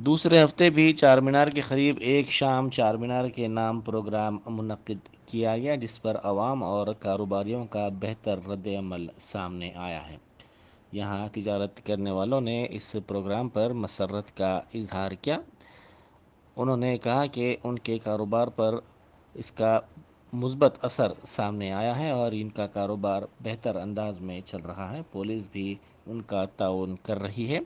दूसरे हफ्ते भी चार मीनार के करीब एक शाम चार मीनार के नाम प्रोग्राम मुनक्किद किया गया, जिस पर आवाम और कारोबारियों का बेहतर रद्द-ए-अमल सामने आया है। यहाँ तिजारत करने वालों ने इस प्रोग्राम पर मसर्रत का इजहार किया। उन्होंने कहा कि उनके कारोबार पर इसका मुस्बत असर सामने आया है और इनका कारोबार बेहतर अंदाज में चल रहा है। पुलिस भी उनका ताउन कर रही है।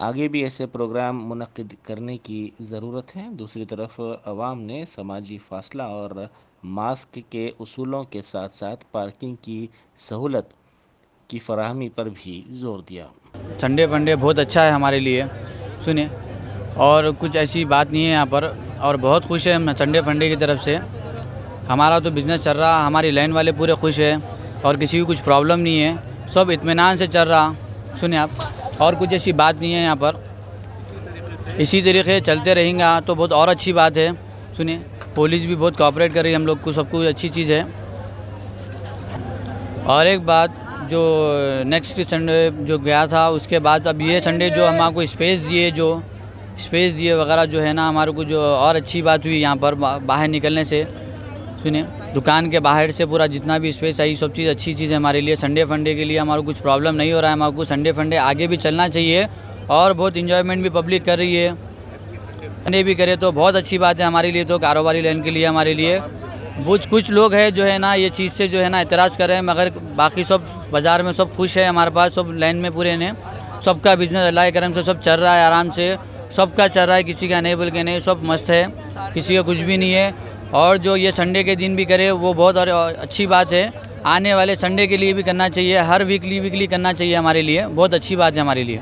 आगे भी ऐसे प्रोग्राम मुनक्किद करने की ज़रूरत है। दूसरी तरफ अवाम ने समाजी फासला और मास्क के उसूलों के साथ साथ पार्किंग की सहूलत की फराहमी पर भी जोर दिया। संडे फंडे बहुत अच्छा है हमारे लिए, सुनिए, और कुछ ऐसी बात नहीं है यहाँ पर, और बहुत खुश है हम संडे फंडे की तरफ से। हमारा तो बिज़नेस चल रहा, हमारी लाइन वाले पूरे खुश हैं और किसी को कुछ प्रॉब्लम नहीं है, सब इत्मीनान से चल रहा। सुनिए आप, और कुछ ऐसी बात नहीं है यहाँ पर। इसी तरीके चलते रहेंगे तो बहुत और अच्छी बात है। सुनिए, पुलिस भी बहुत कोऑपरेट कर रही है हम लोग को, सब कुछ अच्छी चीज़ है। और एक बात, जो नेक्स्ट संडे जो गया था उसके बाद अब ये संडे जो हमको स्पेस दिए वगैरह जो है ना, हमारे को जो और अच्छी बात हुई यहाँ पर बाहर निकलने से। सुनिए, दुकान के बाहर से पूरा जितना भी स्पेस आई, सब चीज़ अच्छी चीज़ है हमारे लिए। संडे फंडे के लिए हमारा कुछ प्रॉब्लम नहीं हो रहा है। हमारे को संडे फंडे आगे भी चलना चाहिए और बहुत इंजॉयमेंट भी पब्लिक कर रही है। संडे भी करे तो बहुत अच्छी बात है हमारे लिए, तो कारोबारी लाइन के लिए हमारे लिए। कुछ लोग हैं जो है ना ये चीज़ से जो है ना एतराज़ कर रहे हैं, मगर बाकी सब बाज़ार में सब खुश है। हमारे पास सब लाइन में पूरे ने, सबका बिज़नेस अल्लाह के करम से सब चल रहा है आराम से, सबका चल रहा है, किसी का नहीं बोल के नहीं, सब मस्त है, किसी का कुछ भी नहीं है। और जो ये संडे के दिन भी करे वो बहुत और अच्छी बात है। आने वाले संडे के लिए भी करना चाहिए, हर वीकली करना चाहिए हमारे लिए, बहुत अच्छी बात है हमारे लिए।